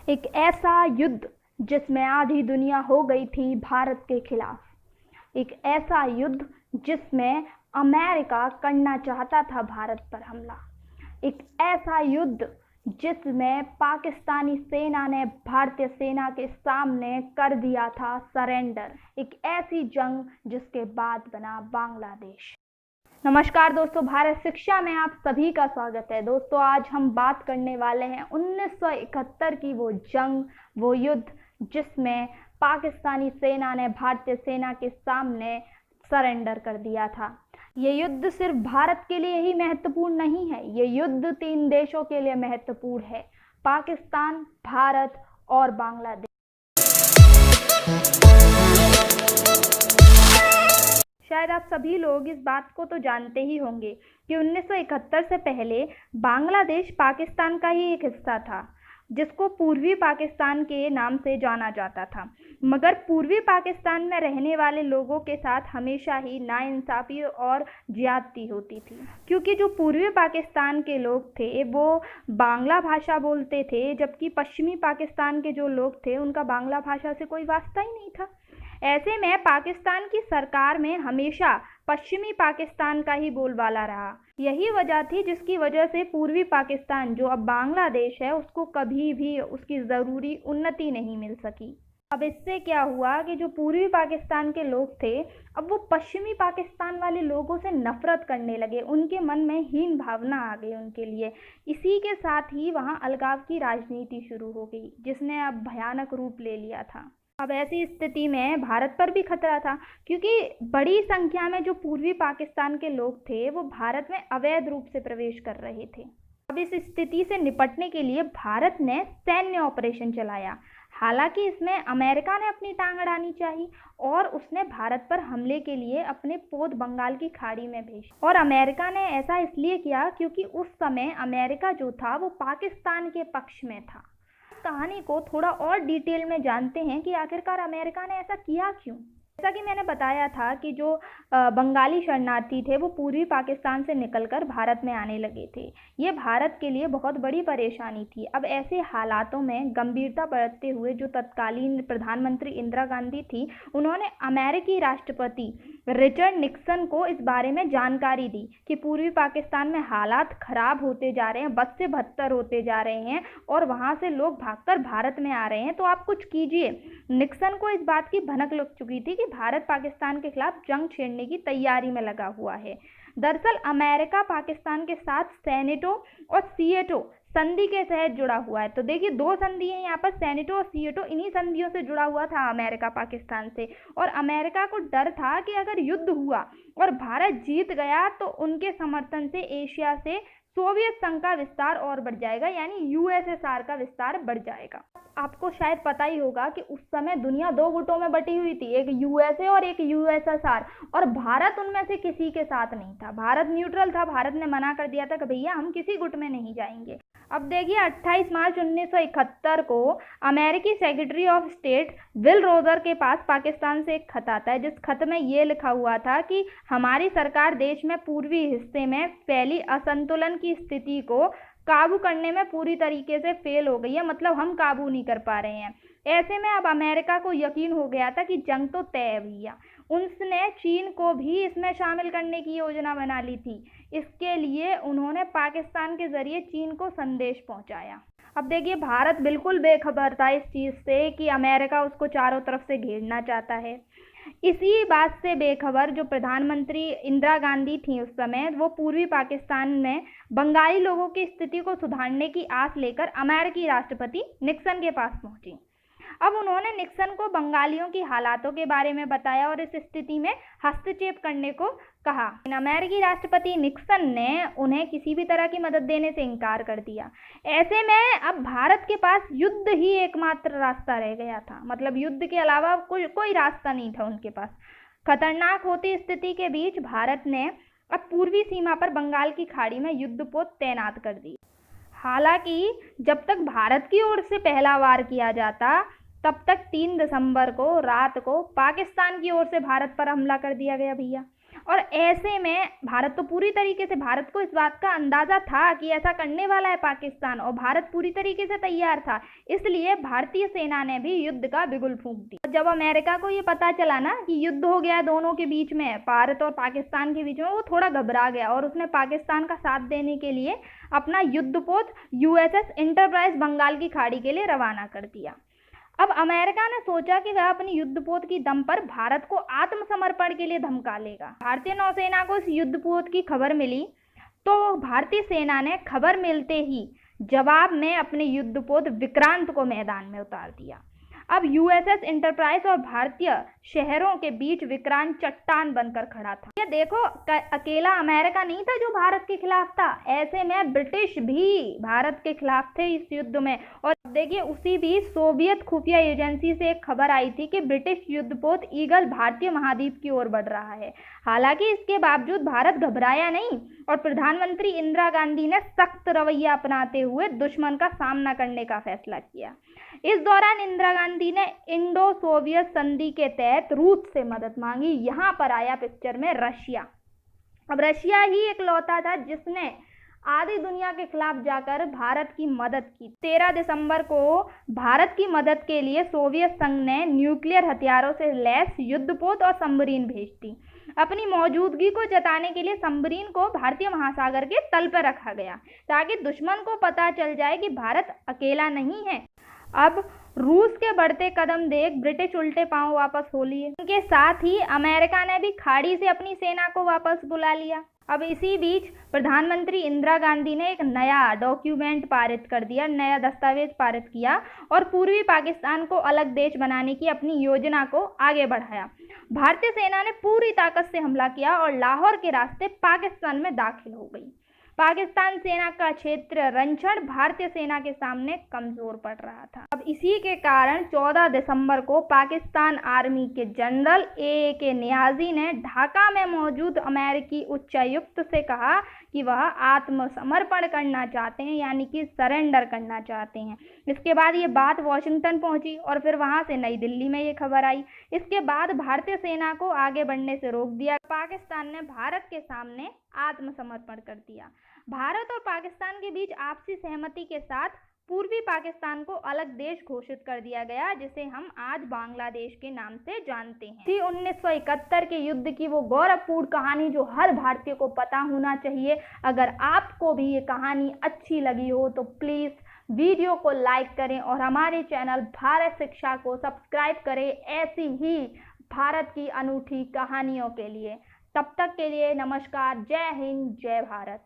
एक ऐसा युद्ध जिसमें आधी दुनिया हो गई थी भारत के खिलाफ। एक ऐसा युद्ध जिसमें अमेरिका करना चाहता था भारत पर हमला। एक ऐसा युद्ध जिसमें पाकिस्तानी सेना ने भारतीय सेना के सामने कर दिया था सरेंडर। एक ऐसी जंग जिसके बाद बना बांग्लादेश। नमस्कार दोस्तों, भारत शिक्षा में आप सभी का स्वागत है। दोस्तों, आज हम बात करने वाले हैं 1971 की वो जंग, वो युद्ध जिसमें पाकिस्तानी सेना ने भारतीय सेना के सामने सरेंडर कर दिया था। ये युद्ध सिर्फ भारत के लिए ही महत्वपूर्ण नहीं है, ये युद्ध 3 देशों के लिए महत्वपूर्ण है, पाकिस्तान, भारत और बांग्लादेश। शायद आप सभी लोग इस बात को तो जानते ही होंगे कि 1971 से पहले बांग्लादेश पाकिस्तान का ही एक हिस्सा था, जिसको पूर्वी पाकिस्तान के नाम से जाना जाता था। मगर पूर्वी पाकिस्तान में रहने वाले लोगों के साथ हमेशा ही नाइंसाफ़ी और ज्यादती होती थी, क्योंकि जो पूर्वी पाकिस्तान के लोग थे वो बांग्ला भाषा बोलते थे, जबकि पश्चिमी पाकिस्तान के जो लोग थे उनका बांग्ला भाषा से कोई वास्ता ही नहीं था। ऐसे में पाकिस्तान की सरकार में हमेशा पश्चिमी पाकिस्तान का ही बोलबाला रहा। यही वजह थी जिसकी वजह से पूर्वी पाकिस्तान, जो अब बांग्लादेश है, उसको कभी भी उसकी ज़रूरी उन्नति नहीं मिल सकी। अब इससे क्या हुआ कि जो पूर्वी पाकिस्तान के लोग थे, अब वो पश्चिमी पाकिस्तान वाले लोगों से नफरत करने लगे। उनके मन में हीन भावना आ गई उनके लिए। इसी के साथ ही वहाँ अलगाव की राजनीति शुरू हो गई, जिसने अब भयानक रूप ले लिया था। अब ऐसी स्थिति में भारत पर भी खतरा था, क्योंकि बड़ी संख्या में जो पूर्वी पाकिस्तान के लोग थे वो भारत में अवैध रूप से प्रवेश कर रहे थे। अब इस स्थिति से निपटने के लिए भारत ने सैन्य ऑपरेशन चलाया। हालांकि इसमें अमेरिका ने अपनी टांग अड़ानी चाहिए और उसने भारत पर हमले के लिए अपने पोत बंगाल की खाड़ी में भेजे। और अमेरिका ने ऐसा इसलिए किया क्योंकि उस समय अमेरिका जो था वो पाकिस्तान के पक्ष में था। कहानी को थोड़ा और डिटेल में जानते हैं कि आखिरकार अमेरिका ने ऐसा किया क्यों। जैसा कि मैंने बताया था कि जो बंगाली शरणार्थी थे वो पूर्वी पाकिस्तान से निकलकर भारत में आने लगे थे। ये भारत के लिए बहुत बड़ी परेशानी थी। अब ऐसे हालातों में गंभीरता बरतते हुए जो तत्कालीन प्रधानमंत्री इंदिरा गांधी थी, उन्होंने अमेरिकी राष्ट्रपति रिचर्ड निक्सन को इस बारे में जानकारी दी कि पूर्वी पाकिस्तान में हालात खराब होते जा रहे हैं, बद से बदतर होते जा रहे हैं और वहाँ से लोग भागकर भारत में आ रहे हैं, तो आप कुछ कीजिए। निक्सन को इस बात की भनक लग चुकी थी कि भारत पाकिस्तान के खिलाफ जंग छेड़ने की तैयारी में लगा हुआ है। दरअसल अमेरिका पाकिस्तान के साथ सेनेटो और सीएटो संधि के तहत जुड़ा हुआ है। तो देखिए, 2 संधि है यहाँ पर, सेनेटो और सीएटो। इन्हीं संधियों से जुड़ा हुआ था अमेरिका पाकिस्तान से। और अमेरिका को डर था कि अगर युद्ध हुआ और भारत जीत गया तो उनके समर्थन से एशिया से सोवियत संघ का विस्तार और बढ़ जाएगा, यानी यूएसएसआर का विस्तार बढ़ जाएगा। आपको शायद पता ही होगा कि उस समय दुनिया 2 गुटों में बटी हुई थी, एक यूएसए और एक यूएसएसआर, और भारत उनमें से किसी के साथ नहीं था। भारत न्यूट्रल था। भारत ने मना कर दिया था कि भैया हम किसी गुट में नहीं जाएंगे। अब देखिए, 28 मार्च 1971 को अमेरिकी secretary of state will Roger के पास पाकिस्तान से एक खत आता है, जिस खत में ये लिखा हुआ था कि हमारी सरकार देश में पूर्वी हिस्से में फैली असंतुलन की स्थिति को काबू करने में पूरी तरीके से फेल हो गई है, मतलब हम काबू नहीं कर पा रहे हैं। ऐसे में अब अमेरिका को यकीन हो गया था कि जंग तो तय है भैया। उसने चीन को भी इसमें शामिल करने की योजना बना ली थी। इसके लिए उन्होंने पाकिस्तान के जरिए चीन को संदेश पहुंचाया। अब देखिए, भारत बिल्कुल बेखबर था इस चीज़ से कि अमेरिका उसको चारों तरफ से घेरना चाहता है। इसी बात से बेखबर जो प्रधानमंत्री इंदिरा गांधी थी उस समय, वो पूर्वी पाकिस्तान में बंगाली लोगों की स्थिति को सुधारने की आस लेकर अमेरिकी राष्ट्रपति निक्सन के पास पहुंची। अब उन्होंने निक्सन को बंगालियों की हालातों के बारे में बताया और इस स्थिति में हस्तक्षेप करने को कहा। अमेरिकी राष्ट्रपति निक्सन ने उन्हें किसी भी तरह की मदद देने से इनकार कर दिया। ऐसे में अब भारत के पास युद्ध ही एकमात्र रास्ता रह गया था, मतलब युद्ध के अलावा कोई रास्ता नहीं था उनके पास। खतरनाक होती स्थिति के बीच भारत ने अब पूर्वी सीमा पर बंगाल की खाड़ी में युद्धपोत तैनात कर दी। हालांकि जब तक भारत की ओर से पहला वार किया जाता, तब तक 3 दिसंबर को रात को पाकिस्तान की ओर से भारत पर हमला कर दिया गया भैया। और ऐसे में भारत तो पूरी तरीके से, भारत को इस बात का अंदाजा था कि ऐसा करने वाला है पाकिस्तान, और भारत पूरी तरीके से तैयार था। इसलिए भारतीय सेना ने भी युद्ध का बिगुल फूंक दिया। जब अमेरिका को ये पता चला ना कि युद्ध हो गया है दोनों के बीच में, भारत और पाकिस्तान के बीच में, वो थोड़ा घबरा गया और उसने पाकिस्तान का साथ देने के लिए अपना युद्धपोत USS एंटरप्राइज बंगाल की खाड़ी के लिए रवाना कर दिया। अब अमेरिका ने सोचा कि वह अपनी युद्धपोत की दम पर भारत को आत्मसमर्पण के लिए धमका लेगा। भारतीय नौसेना को इस युद्धपोत की खबर मिली तो भारतीय सेना ने खबर मिलते ही जवाब में अपने युद्धपोत विक्रांत को मैदान में उतार दिया। अब USS एंटरप्राइज और भारतीय शहरों के बीच विक्रांत चट्टान बनकर खड़ा था। ये देखो, अकेला अमेरिका नहीं था जो भारत के खिलाफ था, ऐसे में ब्रिटिश भी भारत के खिलाफ थे इस युद्ध में। और देखिए, उसी बीच सोवियत खुफिया एजेंसी से एक खबर आई थी कि ब्रिटिश युद्धपोत ईगल भारतीय महाद्वीप की ओर बढ़ रहा है। हालांकि इसके बावजूद भारत घबराया नहीं और प्रधानमंत्री इंदिरा गांधी ने सख्त रवैया अपनाते हुए दुश्मन का सामना करने का फैसला किया। इस दौरान इंदिरा गांधी ने इंडो सोवियत संधि के तहत रूस से मदद मांगी। यहाँ पर आया पिक्चर में रशिया। अब रशिया ही एकलौता था जिसने आधी दुनिया के खिलाफ जाकर भारत की मदद की। 13 दिसंबर को भारत की मदद के लिए सोवियत संघ ने न्यूक्लियर हथियारों से लैस युद्धपोत और सबमरीन भेज दी। अपनी मौजूदगी को जताने के लिए सबमरीन को भारतीय महासागर के तल पर रखा गया ताकि दुश्मन को पता चल जाए कि भारत अकेला नहीं है। अब रूस के बढ़ते कदम देख ब्रिटिश उल्टे पांव वापस हो लिए। उनके साथ ही अमेरिका ने भी खाड़ी से अपनी सेना को वापस बुला लिया। अब इसी बीच प्रधानमंत्री इंदिरा गांधी ने एक नया डॉक्यूमेंट पारित कर दिया, नया दस्तावेज पारित किया और पूर्वी पाकिस्तान को अलग देश बनाने की अपनी योजना को आगे बढ़ाया। भारतीय सेना ने पूरी ताकत से हमला किया और लाहौर के रास्ते पाकिस्तान में दाखिल हो गई। पाकिस्तान सेना का क्षेत्र रंचड़ भारतीय सेना के सामने कमजोर पड़ रहा था। अब इसी के कारण 14 दिसंबर को पाकिस्तान आर्मी के जनरल A.K. नियाजी ने ढाका में मौजूद अमेरिकी उच्चायुक्त से कहा कि वह आत्मसमर्पण करना चाहते हैं, यानी कि सरेंडर करना चाहते हैं। इसके बाद ये बात वॉशिंगटन पहुंची और फिर वहां से नई दिल्ली में ये खबर आई। इसके बाद भारतीय सेना को आगे बढ़ने से रोक दिया। पाकिस्तान ने भारत के सामने आत्मसमर्पण कर दिया। भारत और पाकिस्तान के बीच आपसी सहमति के साथ पूर्वी पाकिस्तान को अलग देश घोषित कर दिया गया, जिसे हम आज बांग्लादेश के नाम से जानते हैं। थी 1971 के युद्ध की वो गौरवपूर्ण कहानी जो हर भारतीय को पता होना चाहिए। अगर आपको भी ये कहानी अच्छी लगी हो तो प्लीज़ वीडियो को लाइक करें और हमारे चैनल भारत शिक्षा को सब्सक्राइब करें ऐसी ही भारत की अनूठी कहानियों के लिए। तब तक के लिए नमस्कार। जय हिंद, जय भारत।